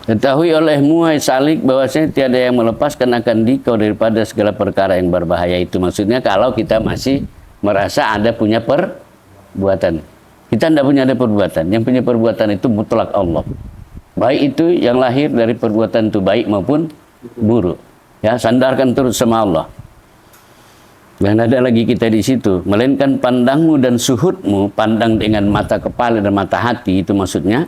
Ketahui olehmu hai salik bahwasanya tiada yang melepaskan akan dikau daripada segala perkara yang berbahaya. Itu maksudnya kalau kita masih merasa ada punya perbuatan. Kita tidak punya ada perbuatan. Yang punya perbuatan itu mutlak Allah. Baik itu yang lahir dari perbuatan itu baik maupun buruk. Ya, sandarkan terus sama Allah. Dan ada lagi kita di situ. Melainkan pandangmu dan suhudmu, pandang dengan mata kepala dan mata hati, itu maksudnya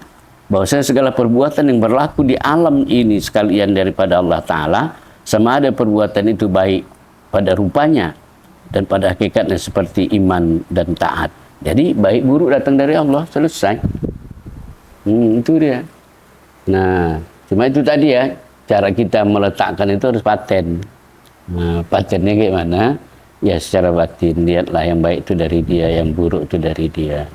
bahwasanya segala perbuatan yang berlaku di alam ini sekalian daripada Allah Ta'ala, sama ada perbuatan itu baik pada rupanya dan pada hakikatnya seperti iman dan taat. Jadi baik buruk datang dari Allah, selesai. Itu dia. Nah, cuma itu tadi ya, cara kita meletakkan itu harus paten. Nah, patennya gimana? Ya secara batin, lihatlah yang baik itu dari dia, yang buruk itu dari dia.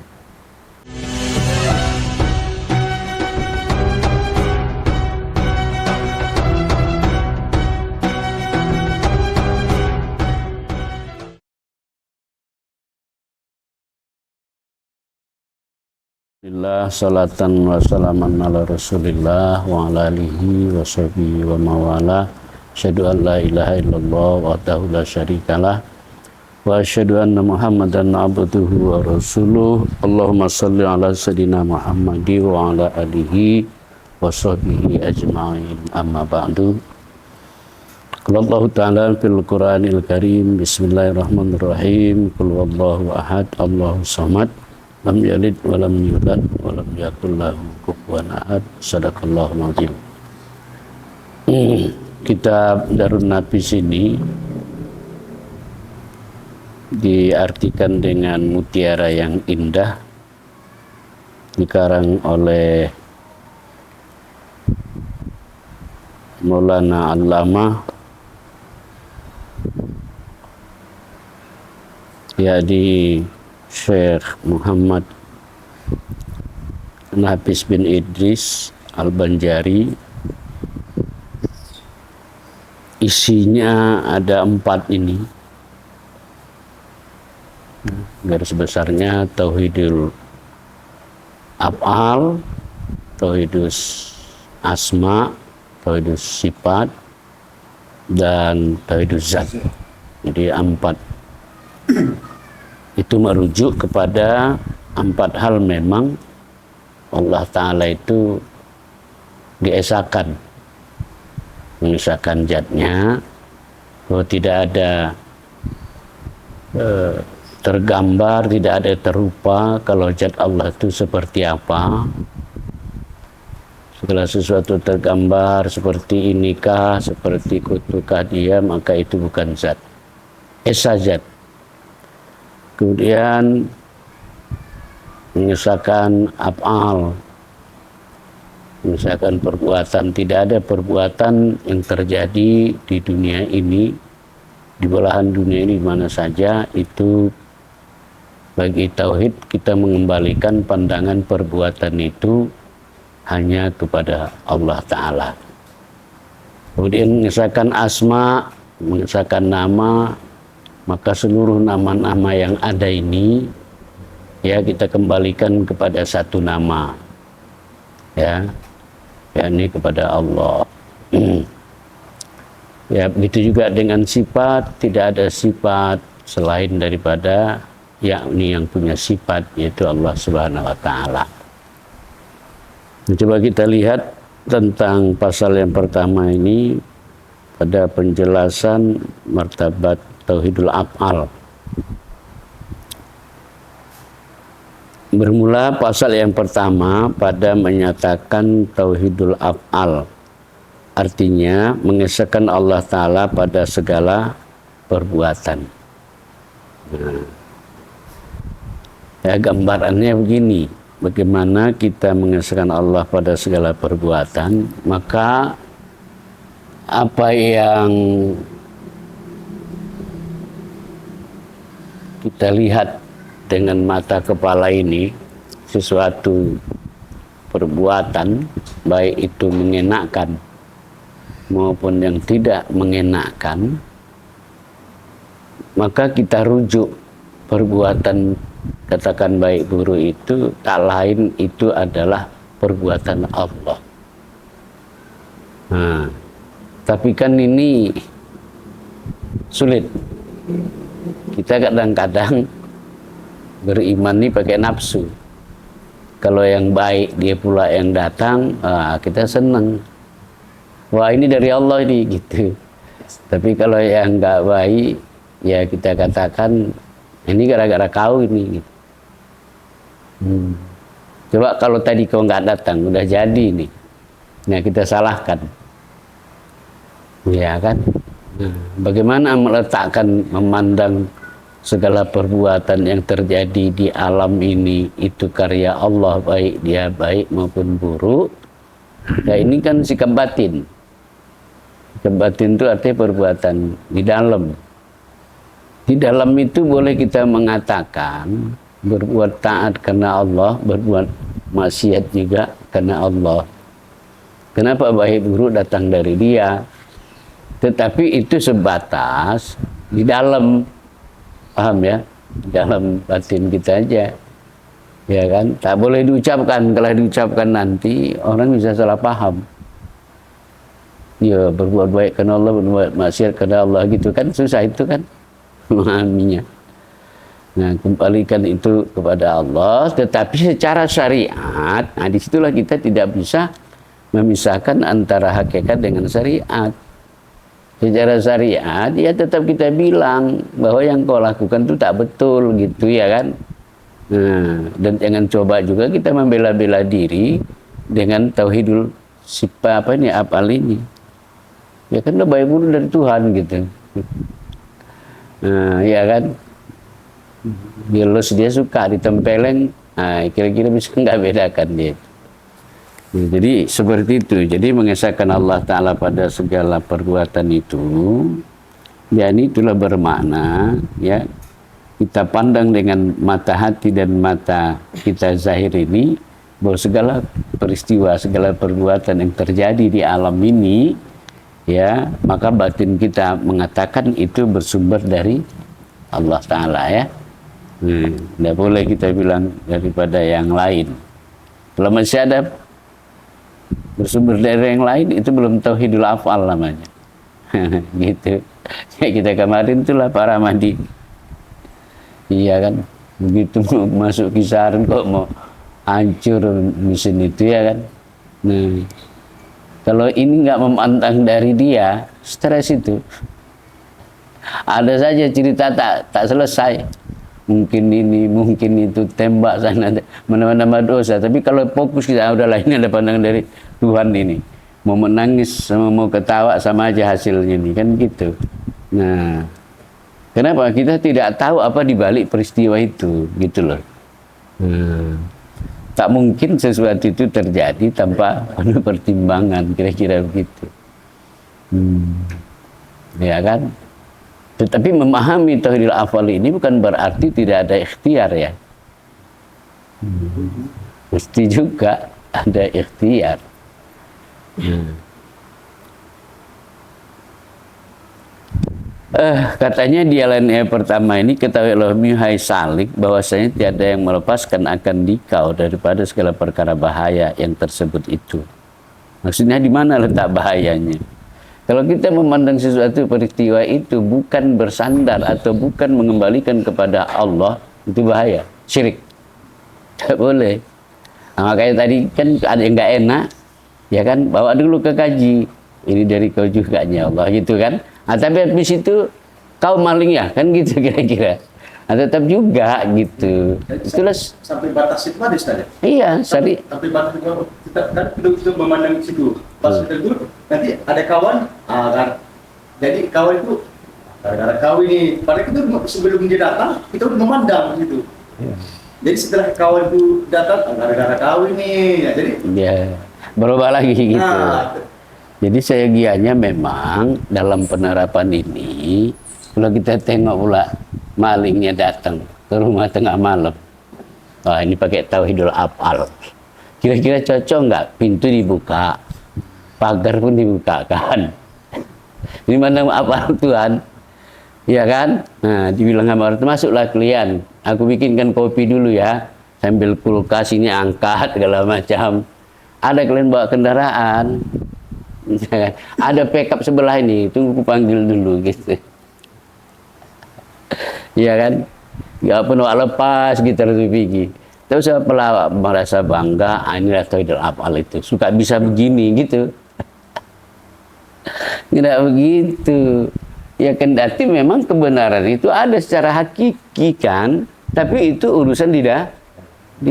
Alhamdulillah, salatan wa salaman ala rasulillah wa ala alihi wa sahbihi wa mawala. Asyhadu an la ilaha illallah wahdahu la syarikalah wa asyhadu anna muhammadan abduhu wa rasuluh. Allahumma salli ala sayyidina Muhammadi wa ala alihi wa sahbihi ajma'in, amma ba'du. Qala Allah ta'ala fil Qur'anil Karim, bismillahirrahmanirrahim, qul huwallahu ahad, Allahus samad, lam yalid wa lam yulad wa lam yakul lahu kufuwan ahad. Shadaqallahul azim. Kitab Darun Nafis ini diartikan dengan mutiara yang indah, dikarang oleh Maulana Allamah yakni Syekh Muhammad Nafis bin Idris Al-Banjari. Isinya ada 4 ini. Garis besarnya tauhidul af'al, tauhidus asma, tauhidus sifat, dan tauhidus zat. Jadi 4. Itu merujuk kepada 4 hal memang Allah Ta'ala itu diesakan, mengesahkan zatnya, bahwa tidak ada tergambar, tidak ada terupa kalau zat Allah itu seperti apa. Segala sesuatu tergambar seperti inikah, seperti kutukah dia, maka itu bukan zat, esa zat. Kemudian mengesahkan af'al, mengesahkan perbuatan. Tidak ada perbuatan yang terjadi di dunia ini, di belahan dunia ini, mana saja, itu bagi tauhid kita mengembalikan pandangan perbuatan itu hanya kepada Allah Ta'ala. Kemudian mengesahkan asma, mengesahkan nama, maka seluruh nama-nama yang ada ini ya kita kembalikan kepada satu nama, ya, yakni kepada Allah. Ya, begitu juga dengan sifat, tidak ada sifat selain daripada yakni yang punya sifat, yaitu Allah Subhanahu wa Ta'ala. Coba kita lihat tentang pasal yang pertama ini pada penjelasan martabat tauhidul af'al. Bermula pasal yang pertama pada menyatakan tauhidul af'al, artinya mengesahkan Allah Ta'ala pada segala perbuatan. Nah, ya, gambarannya begini, bagaimana kita mengesahkan Allah pada segala perbuatan, maka apa yang kita lihat dengan mata kepala ini, sesuatu perbuatan, baik itu mengenakan maupun yang tidak mengenakan, maka kita rujuk perbuatan, katakan baik buruk itu tak lain itu adalah perbuatan Allah. Nah, tapi kan ini sulit. Kita kadang-kadang beriman ini pakai nafsu. Kalau yang baik dia pula yang datang, kita senang. Wah, ini dari Allah ini gitu. Tapi kalau yang nggak baik, ya kita katakan ini gara-gara kau ini. Gitu. Coba kalau tadi kau nggak datang, udah jadi nih. Nah, kita salahkan. Ya kan? Nah, bagaimana meletakkan, memandang segala perbuatan yang terjadi di alam ini itu karya Allah, baik dia baik maupun buruk. Nah, ini kan sikap batin. Sikap batin itu artinya perbuatan di dalam. Di dalam itu boleh kita mengatakan berbuat taat karena Allah, berbuat maksiat juga karena Allah. Kenapa baik buruk datang dari Dia? Tetapi itu sebatas di dalam, paham ya? Di dalam batin kita aja, ya kan? Tak boleh diucapkan. Kalau diucapkan nanti orang bisa salah paham. Ya, berbuat baik karena Allah, berbuat maksiat karena Allah, gitu kan? Susah itu kan memahaminya. Nah, kembalikan itu kepada Allah. Tetapi secara syariat, nah disitulah kita tidak bisa memisahkan antara hakikat dengan syariat. Secara syariat, ya tetap kita bilang bahwa yang kau lakukan itu tak betul, gitu ya kan. Nah, dan jangan coba juga kita membela-bela diri dengan tauhidul sifat afal ini. Ya kan baik buruk dari Tuhan gitu. Nah, ya kan. Bilos dia suka ditempeleng, nah, kira-kira bisa nggak bedakan dia. Nah, jadi seperti itu. Jadi mengesahkan Allah Ta'ala pada segala perbuatan itu, ya ini itulah bermakna, ya kita pandang dengan mata hati dan mata kita zahir ini, bahwa segala peristiwa, segala perbuatan yang terjadi di alam ini, ya maka batin kita mengatakan itu bersumber dari Allah Ta'ala, ya. Tidak boleh kita bilang daripada yang lain. Kalau masih ada bersumber dari yang lain, itu belum tauhidul afal namanya. Gitu. Ya, kita kemarin itulah para mandi. Iya kan, begitu masuk kisaran kok mau hancur mesin itu, ya kan. Nah, kalau ini nggak memantang dari dia, stres itu. Ada saja cerita tak selesai. Mungkin ini, mungkin itu, tembak sana, mana-mana dosa. Tapi kalau fokus kita, udahlah ini ada pandangan dari Tuhan ini. Mau menangis sama mau ketawa sama aja hasilnya ini, kan gitu. Nah, kenapa? Kita tidak tahu apa dibalik peristiwa itu, gitu loh. Tak mungkin sesuatu itu terjadi tanpa ada pertimbangan, kira-kira begitu. Ya kan? Tetapi memahami tauhidul afal ini bukan berarti tidak ada ikhtiar, ya. Mesti juga ada ikhtiar. Katanya di LNE pertama ini, ketahuilah hai salik, bahwasanya tiada yang melepaskan akan dikau daripada segala perkara bahaya yang tersebut itu. Maksudnya di mana letak bahayanya? Kalau kita memandang sesuatu peristiwa itu bukan bersandar atau bukan mengembalikan kepada Allah, itu bahaya, syirik. Tidak boleh. Nah, makanya tadi kan ada yang nggak enak, ya kan, bawa dulu ke kaji. Ini dari kau juga, ya Allah, gitu kan. Nah, tapi habis itu kau maling ya, kan gitu kira-kira. Nah, tetap juga gitu. Itulah sampai batas itu ada saja. Iya, sampai batas itu kita kan kita memandang situ. Pas kita duduk, nanti ada kawan, jadi kawan itu gara-gara kau ini. Padahal itu sebelum dia datang, kita udah memandang gitu. Ya. Jadi setelah kawan itu datang, gara-gara kau ini, ya, jadi. Ya, berubah lagi gitu. Nah, jadi seyogianya memang dalam penerapan ini, kalau kita tengok pula malingnya datang ke rumah tengah malam, wah ini pakai tauhidul afal, kira-kira cocok nggak pintu dibuka, pagar pun dibukakan? Ini mana afal Tuhan, ya kan? Nah, dibilang sama orang, masuklah kalian, aku bikinkan kopi dulu ya, sambil kulkas ini angkat segala macam. Ada kalian bawa kendaraan, Jangan. Ada backup sebelah ini, tunggu ku panggil dulu gitu. Iya kan? Gak penuh lepas gitar itu pergi. Terus saya merasa bangga, inilah Tauhidul Af'al itu. Suka bisa begini gitu. Tidak begitu. Ya kendati memang kebenaran itu ada secara hakiki kan, tapi itu urusan di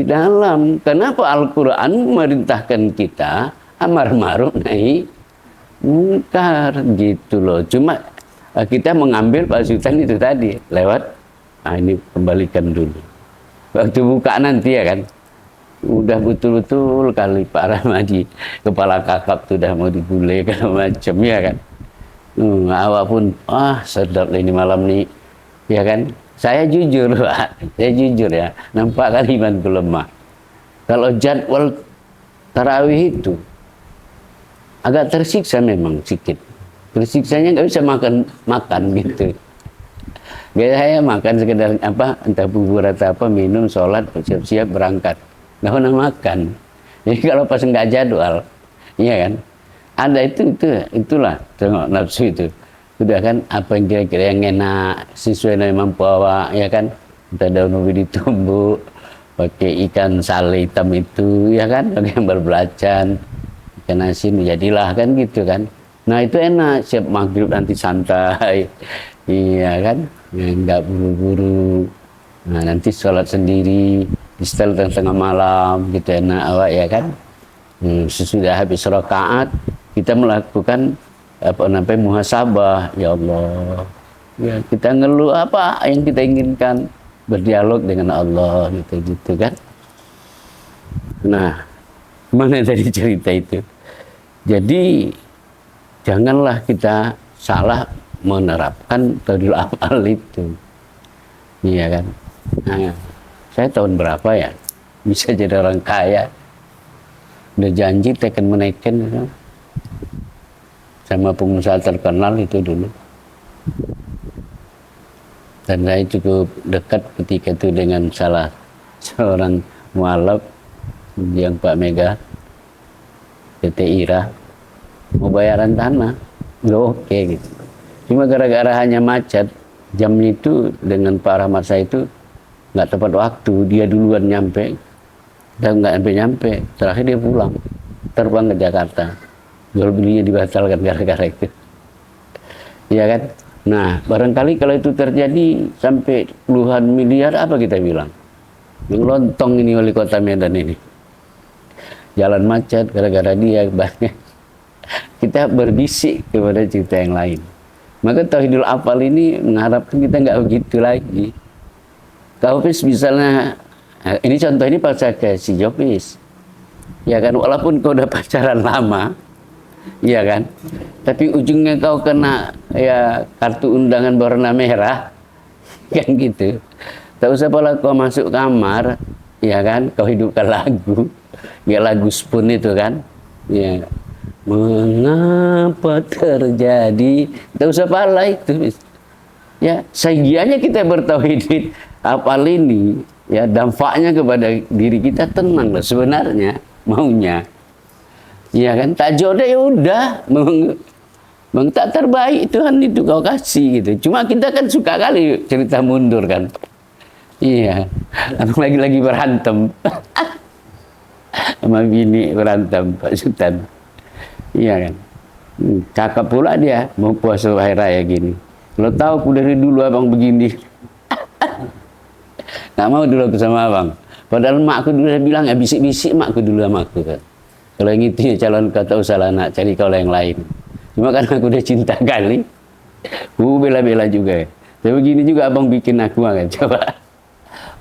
dalam. Kenapa Al-Quran memerintahkan kita amar ma'ruf nahi mungkar gitu loh. Cuma kita mengambil pasukan itu tadi lewat ini kembalikan dulu. Waktu buka nanti ya kan, udah betul-betul kali Pak Ramadi kepala kakap sudah mau digulai segala macam ya kan. Awak pun sedap ini malam nih ya kan. Saya jujur Pak, saya jujur ya, nampak kan imanku lemah. Kalau jadwal tarawih itu agak tersiksa memang sedikit. Tersiksanya nggak bisa makan gitu. Gaya saya makan sekedar entah bubur atau apa, minum, sholat, siap-siap berangkat. Nggak pernah makan. Jadi kalau pas nggak jadwal, iya kan? Ada itulah tengok nafsu itu. Sudah kan apa yang kira-kira yang enak sesuai dengan mampu awak, ya kan? Entah daun ubi ditumbuk, pakai ikan sale hitam itu, ya kan? Pakai yang berbelacan, ikan asin, jadilah kan gitu kan? Nah itu enak, siap maghrib nanti santai, iya kan? Nggak buru-buru. Nah nanti sholat sendiri di setel tengah malam gitu enak awak ya kan. Sesudah habis rakaat kita melakukan muhasabah, ya Allah ya, kita ngeluh apa yang kita inginkan, berdialog dengan Allah gitu kan. Nah mana tadi cerita itu, jadi janganlah kita salah menerapkan Tauhidul Af'al itu, iya kan. Nah, saya tahun berapa ya bisa jadi orang kaya, udah janji teken meneken gitu. Sama pengusaha terkenal itu dulu, dan saya cukup dekat ketika itu dengan salah seorang mualaf yang Pak Mega PT Ira mau bayaran tanah, oke gitu. Cuma gara-gara hanya macet, jam itu dengan Pak Rahmat saya itu nggak tepat waktu, dia duluan nyampe, dan nggak nyampe, terakhir dia pulang, terbang ke Jakarta, jual belinya dibatalkan gara-gara itu, ya kan? Nah barangkali kalau itu terjadi sampai puluhan miliar, apa kita bilang? Lontong ini wali kota Medan ini, jalan macet gara-gara dia, banyak. Kita berbisik kepada cerita yang lain. Maka Tauhidul Af'al ini mengharapkan kita nggak begitu lagi. Jopis misalnya, ini contoh ini pas saya ke si Jopis, ya kan, walaupun kau udah pacaran lama, ya kan, tapi ujungnya kau kena ya kartu undangan berwarna merah, kan gitu. Tak usah pula kau masuk kamar, ya kan, kau hidupkan lagu, ya lagu Spoon itu kan, ya. Mengapa terjadi? Tak usah pala itu. Ya, segianya kita bertauhid Af'al ini, ya dampaknya kepada diri kita tenang lah sebenarnya maunya. Ya kan, tak jodoh ya udah, memang tak terbaik Tuhan itu kau kasih gitu. Cuma kita kan suka kali cerita mundur kan. Iya, lagi berantem. Sama bini berantem Pak Sultan. Iya kan, cakap pula dia mau puasa hari raya gini. Lo tahu aku dari dulu abang begini, nggak mau dulu aku sama abang. Padahal mak aku dulu bilang ya bisik-bisik mak aku dulu sama aku kan. Kalau yang itu ya calon kata usaha nak cari kalau yang lain. Cuma kan aku udah cinta kali, bela-bela juga. Tapi begini juga abang bikin aku kan, coba.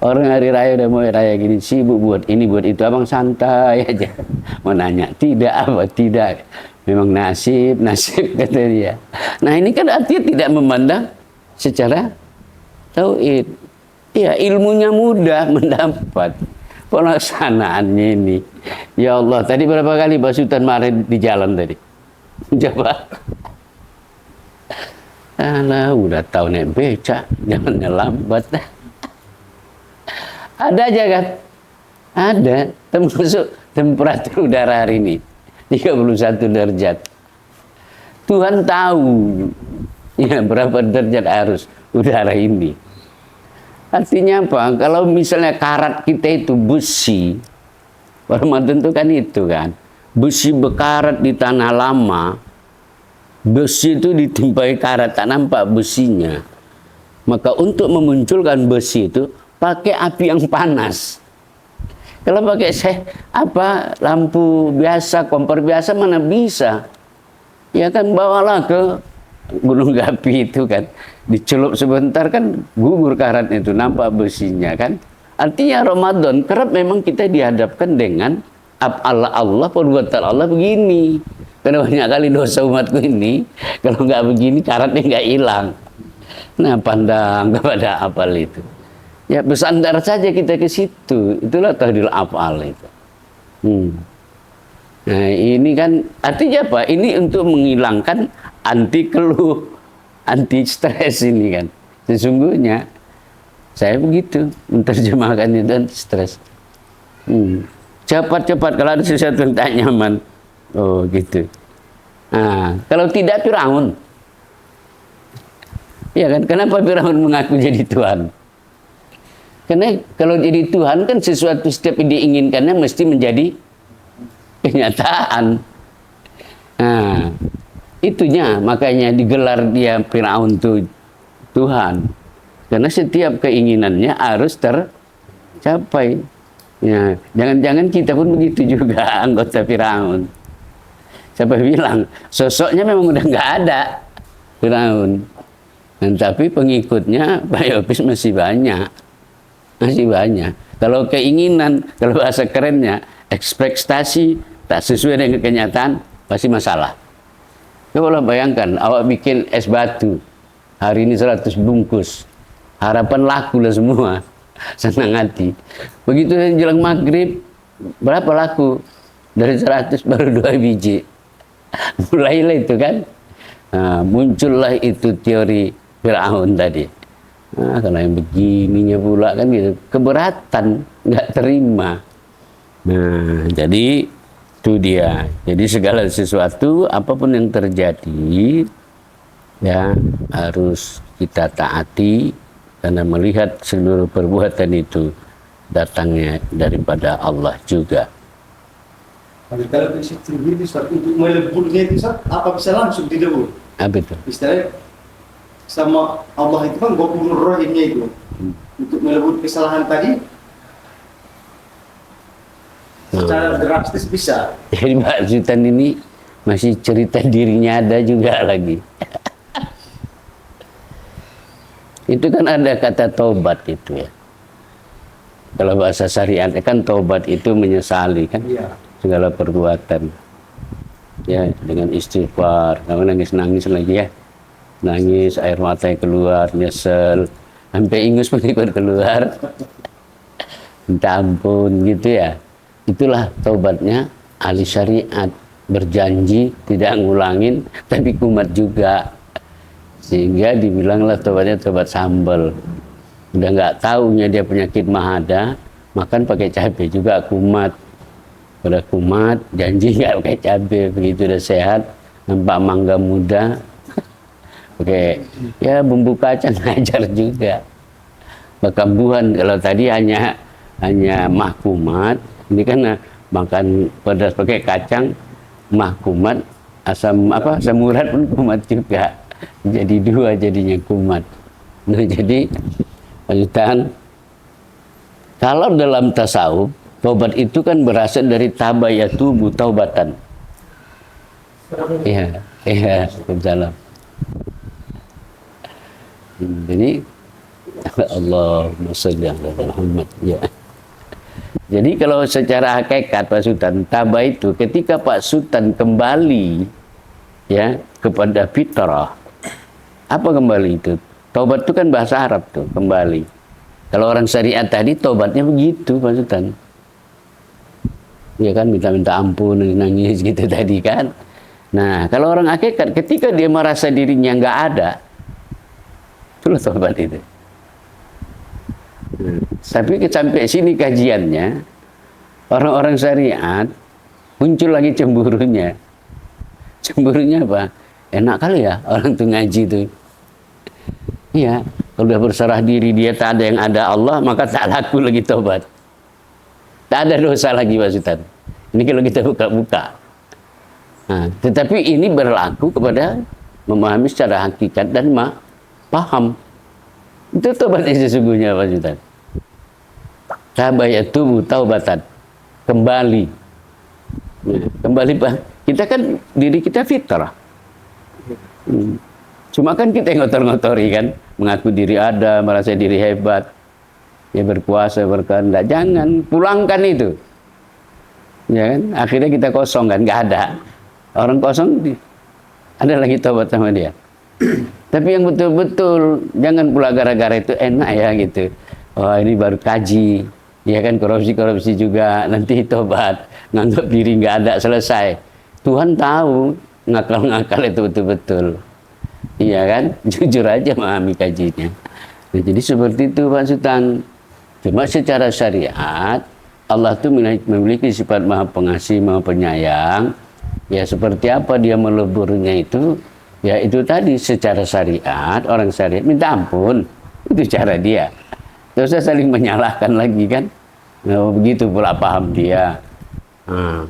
Orang hari raya udah mau raya gini, sibuk buat ini buat itu, abang santai aja. Mau nanya, tidak apa, tidak. Memang nasib kata dia. Nah ini kan artinya tidak memandang secara tauhid. Ya ilmunya mudah mendapat, pelaksanaannya ini. Ya Allah, tadi berapa kali Pak Sultan marah di jalan tadi? Coba. Alah, udah tahu naik becak, jangan lambat dah. Ada aja kan? Ada, termasuk temperatur udara hari ini 31 derajat. Tuhan tahu ya berapa derajat arus udara ini. Artinya apa? Kalau misalnya karat kita itu besi, Ramadan itu kan, besi bekarat di tanah lama, besi itu ditimpai karat, tak nampak besinya. Maka untuk memunculkan besi itu pakai api yang panas. Kalau pakai lampu biasa, kompor biasa mana bisa? Ya kan, bawalah ke gunung api itu kan, dicelup sebentar kan gugur karatnya itu, nampak besinya kan. Artinya Ramadan kerap memang kita dihadapkan dengan Allah, perbuatan Allah begini. Karena banyak kali dosa umatku ini, kalau nggak begini karatnya nggak hilang. Nah, pandang kepada afal itu. Ya bersandar saja kita ke situ. Itulah tahdil afal itu. Nah ini kan artinya apa? Ini untuk menghilangkan anti keluh, anti stres ini kan. Sesungguhnya saya begitu menerjemahkan itu anti stres. Cepat-cepat kalau ada sesuatu yang tak nyaman. Oh gitu. Nah, kalau tidak Firaun. Ya kan, kenapa Firaun mengaku jadi Tuhan? Karena kalau jadi Tuhan kan sesuatu setiap yang diinginkannya mesti menjadi kenyataan. Nah, itunya makanya digelar dia Firaun itu Tuhan. Karena setiap keinginannya harus tercapai. Ya, jangan-jangan kita pun begitu juga anggota Firaun. Siapa bilang sosoknya memang udah nggak ada Firaun. Dan tapi pengikutnya Pak Yopis masih banyak. Masih banyak. Kalau keinginan, kalau bahasa kerennya, ekspektasi tak sesuai dengan kenyataan, pasti masalah. Coba bayangkan, awak bikin es batu, hari ini 100 bungkus, harapan laku lah semua, senang hati. Begitu jelang maghrib, berapa laku? Dari 100 baru 2 biji. Mulailah itu kan, nah, muncullah itu teori Firaun tadi. Nah, kalau yang begininya pula kan gitu, keberatan, nggak terima. Nah, jadi itu dia. Jadi segala sesuatu, apapun yang terjadi, ya harus kita taati karena melihat seluruh perbuatan itu datangnya daripada Allah juga. Kalau prinsip tinggi untuk meleburnya itu apa bisa langsung dilebur? Apa itu? Istilahnya sama Allah itu kan Ghafurur Rahimnya itu. Untuk melebur kesalahan tadi secara drastis bisa. Jadi Pak Sultan ini masih cerita dirinya ada juga lagi. Itu kan ada kata tobat itu ya. Kalau bahasa syariat kan tobat itu menyesali kan, Iya. segala perbuatan. Ya, dengan istighfar, kamu nangis-nangis lagi ya. Nangis, air mata keluar, nyesel, sampai ingus pun ikut keluar. Minta ampun gitu ya. Itulah taubatnya ahli syariat, berjanji tidak ngulangin tapi kumat juga. Sehingga dibilanglah taubatnya taubat sambal. Udah nggak taunya dia penyakit mahada, makan pakai cabai juga kumat. Udah kumat, janji nggak pakai cabai, begitu udah sehat, nampak mangga muda, oke, ya bumbu kacang ngajar juga. Bakambuhan kalau tadi hanya mahkumat, ini kan makan pedas pakai kacang, mahkumat, asam urat pun kumat juga. Jadi 2 jadinya kumat. Nah, jadi lanjutan, kalau dalam tasawuf taubat itu kan berasal dari tabayatubu taubatan. Iya, salam. Jadi Allahumma sholli ala Muhammad ya. Jadi kalau secara hakikat Pak Sultan, tabah itu ketika Pak Sultan kembali ya kepada fitrah. Apa kembali itu? Taubat itu kan bahasa Arab tuh, kembali. Kalau orang syariat tadi taubatnya begitu Pak Sultan. Ya kan, minta ampun, nangis gitu tadi kan. Nah, kalau orang hakikat ketika dia merasa dirinya nggak ada, itulah taubat itu. Tapi sampai sini kajiannya, orang-orang syariat muncul lagi cemburunya. Cemburunya apa? enak kali ya orang tuh ngaji tuh. Iya, kalau udah berserah diri dia tak ada yang ada Allah, maka tak laku lagi tobat. Tak ada dosa lagi Pak Ustaz. Ini kalau kita buka-buka. Nah, tetapi ini berlaku kepada memahami secara hakikat dan paham. Itu tobat yang sesungguhnya Pak Ustaz. Tabayatubu taubatan. Kembali. Nah, kembali Pak. Kita kan diri kita fitrah. Cuma kan kita ngotor-ngotori kan, mengaku diri ada, merasa diri hebat, ya berkuasa, berkehendak. Jangan pulangkan itu, ya kan? Akhirnya kita kosong kan, nggak ada. Orang kosong, ada lagi tobat sama dia. Tapi yang betul-betul, jangan pula gara-gara itu enak ya gitu. Oh ini baru kaji, ya kan korupsi juga, nanti tobat, nganggap diri nggak ada, selesai. Tuhan tahu ngakal-ngakal itu betul-betul. Iya kan, jujur aja memahami kajinya. Nah, jadi seperti itu Pak Sultan. Cuma secara syariat Allah itu memiliki sifat maha pengasih, maha penyayang. Ya seperti apa dia meleburnya itu, ya itu tadi secara syariat, orang syariat minta ampun, itu cara dia. Terus saling menyalahkan lagi kan. Nah, begitu pula paham dia. Nah,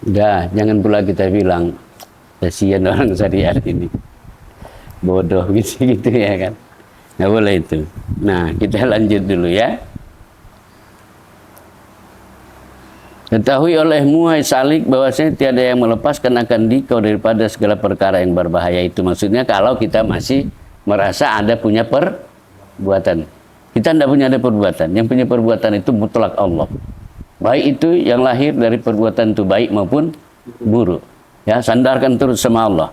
udah, jangan pula kita bilang kasihan orang syariat ini, bodoh gitu ya kan, nggak boleh itu. Nah kita lanjut dulu ya. Ketahui olehmu hai salik bahwasanya tiada yang melepaskan akan dikau daripada segala perkara yang berbahaya. Itu maksudnya kalau kita masih merasa ada punya perbuatan. Kita tidak punya ada perbuatan. Yang punya perbuatan itu mutlak Allah. Baik itu yang lahir dari perbuatan itu baik maupun buruk. Ya, sandarkan terus sama Allah.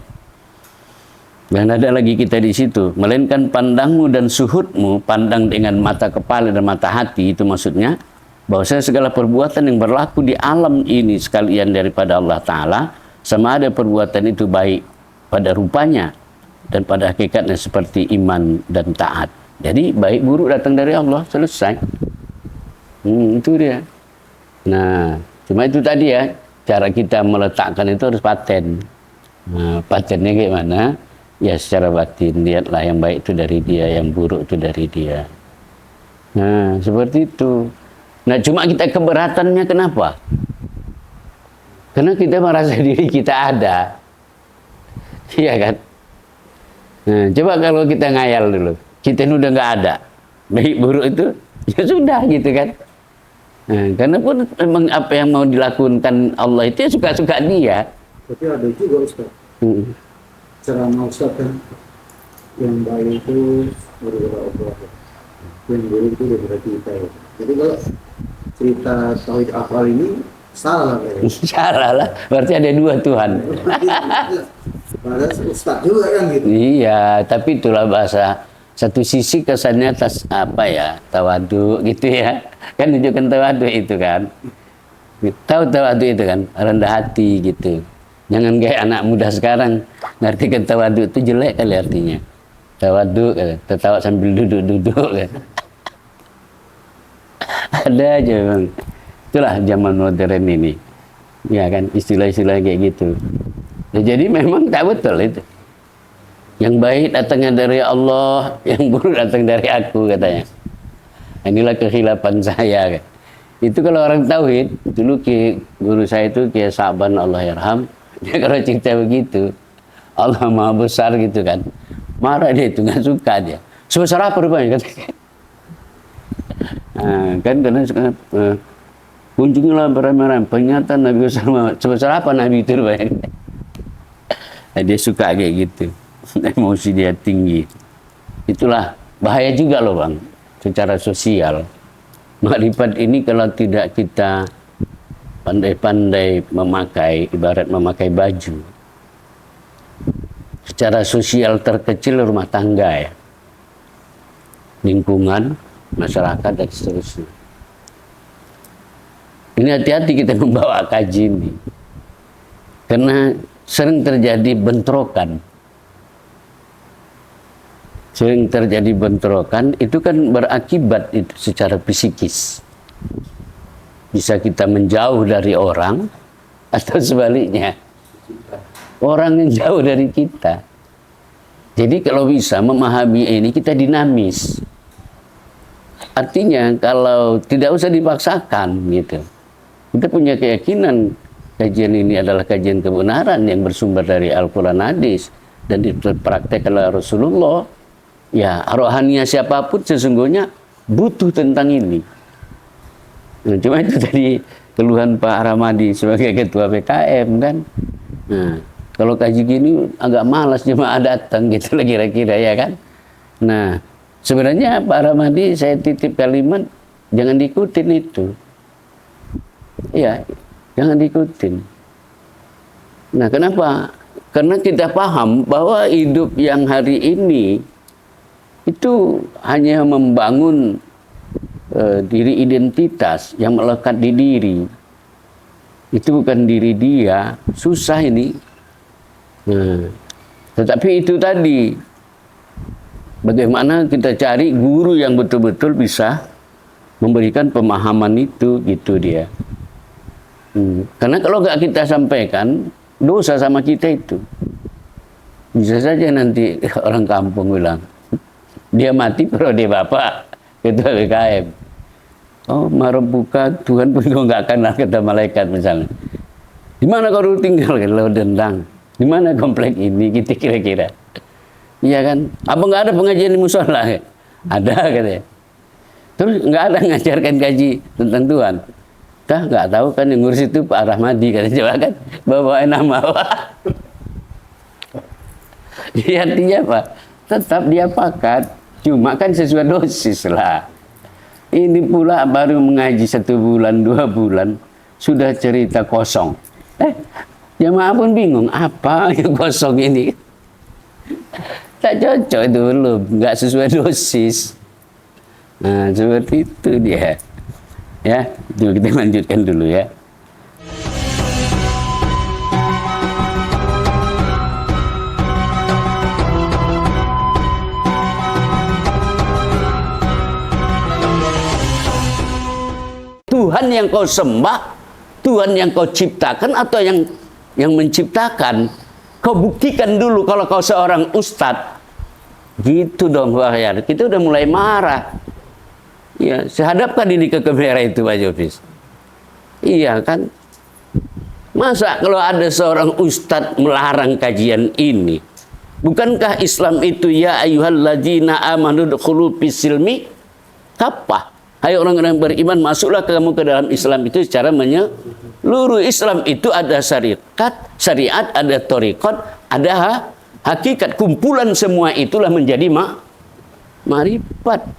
Dan ada lagi kita di situ, melainkan pandangmu dan suhudmu, pandang dengan mata kepala dan mata hati, itu maksudnya bahwasanya segala perbuatan yang berlaku di alam ini sekalian daripada Allah Ta'ala, sama ada perbuatan itu baik pada rupanya dan pada hakikatnya seperti iman dan taat. Jadi baik buruk datang dari Allah, selesai. Itu dia. Nah, cuma itu tadi ya, cara kita meletakkan itu harus paten. Nah, patennya gimana? Ya secara batin, lihatlah yang baik itu dari dia, yang buruk itu dari dia. Nah, seperti itu. Nah, cuma kita keberatannya kenapa? Karena kita merasa diri kita ada. Iya kan? Nah, coba kalau kita ngayal dulu. Kita ini udah nggak ada. Baik buruk itu, ya sudah gitu kan. Nah, karena pun memang apa yang mau dilakukan Allah itu ya suka-suka dia. Tapi ada juga Ustaz. Ceramah Ustaz kan, yang baik itu dari Allah, yang buruk itu dari kita. Ya. Jadi kalau cerita tauhid akal ini salah kayaknya. Salah lah, berarti ada dua Tuhan. Padahal Ustaz juga kan gitu. Iya, tapi itulah bahasa. Satu sisi kesannya apa ya, tawadu gitu ya, kan tunjukkan tawadu itu kan, tahu tawadu itu kan, rendah hati gitu. Jangan kayak anak muda sekarang ngartikan tawadu itu jelek kali artinya. Tawadu, tertawa sambil duduk-duduk kan. Ada aja bang, itulah zaman modern ini, ya kan, istilah-istilah kayak gitu. Ya, jadi memang tak betul itu. Yang baik datangnya dari Allah, yang buruk datang dari aku katanya. Inilah kekhilafan saya. Itu kalau orang tauhid, dulu guru saya itu Kiai Sa'ban Allah yarham, dia kalau cerita begitu, Allah Maha Besar gitu kan, marah dia itu, nggak suka dia. Sebesar apa rupanya katanya. Nah, kan karena kunjungilah beramai-ramai peringatan Nabi Muhammad. Sebesar apa Nabi itu rupanya. Nah, dia suka kayak gitu. Emosi dia tinggi. Itulah bahaya juga loh bang, secara sosial. Makrifat ini kalau tidak kita pandai-pandai memakai, ibarat memakai baju, secara sosial terkecil rumah tangga ya, lingkungan, masyarakat dan seterusnya. Ini hati-hati kita membawa kaji ini, karena sering terjadi bentrokan. Sering terjadi bentrokan, itu kan berakibat itu secara psikis. Bisa kita menjauh dari orang, atau sebaliknya. orang yang jauh dari kita. Jadi kalau bisa memahami ini, kita dinamis. Artinya kalau tidak usah dipaksakan gitu. Kita punya keyakinan kajian ini adalah kajian kebenaran yang bersumber dari Al-Quran Hadis dan dipraktekkan oleh Rasulullah. Ya, rohaninya siapapun sesungguhnya butuh tentang ini. Nah, cuma itu tadi keluhan Pak Ramadi sebagai ketua PKM kan. Nah, kalau kaji gini agak malas jemaah datang gitu lah kira-kira ya kan. Nah, sebenarnya Pak Ramadi saya titip kalimat jangan diikutin itu. Ya, jangan diikutin. Nah, kenapa? Karena kita paham bahwa hidup yang hari ini itu hanya membangun diri identitas yang melekat di diri. Itu bukan diri dia, susah ini. Nah, tetapi itu tadi, bagaimana kita cari guru yang betul-betul bisa memberikan pemahaman itu, gitu dia. Karena kalau nggak kita sampaikan, dosa sama kita itu. Bisa saja nanti orang kampung bilang, dia mati pero dia bapak ketua PKM. Oh, buka Tuhan pun kau nggak kenal kata malaikat misalnya. Di mana kau dulu tinggal? Kalau Dendang. Di mana komplek ini? Gitu kira-kira. Iya kan? Apa nggak ada pengajian di musola? Ada katanya. Terus nggak ada ngajarkan kaji tentang Tuhan. Dah nggak tahu kan yang ngurus itu Pak Rahmadi katanya, coba kan bawain nama. Artinya apa? Tetap dia pakat. Cuma kan sesuai dosis lah. Ini pula baru mengaji 1 bulan, 2 bulan sudah cerita kosong. Jamaah pun bingung, apa yang kosong ini? Tak cocok itu belum, nggak sesuai dosis. Nah, seperti itu dia. Ya, itu kita lanjutkan dulu ya. Tuhan yang kau sembah, Tuhan yang kau ciptakan atau yang menciptakan, kau buktikan dulu kalau kau seorang ustadz. Gitu dong, wahya. Kita udah mulai marah. Ya, sehadapkan ini ke kamera itu Pak Jofis. Iya kan? Masa kalau ada seorang ustadz melarang kajian ini? Bukankah Islam itu ya ayyuhalladzina amanu dkhulu fis-silmi kafah? Hai orang-orang beriman, masuklah kamu ke dalam Islam itu secara menyeluruh. Islam itu ada syariat, ada thariqat, ada hakikat. Kumpulan semua itulah menjadi ma'rifat.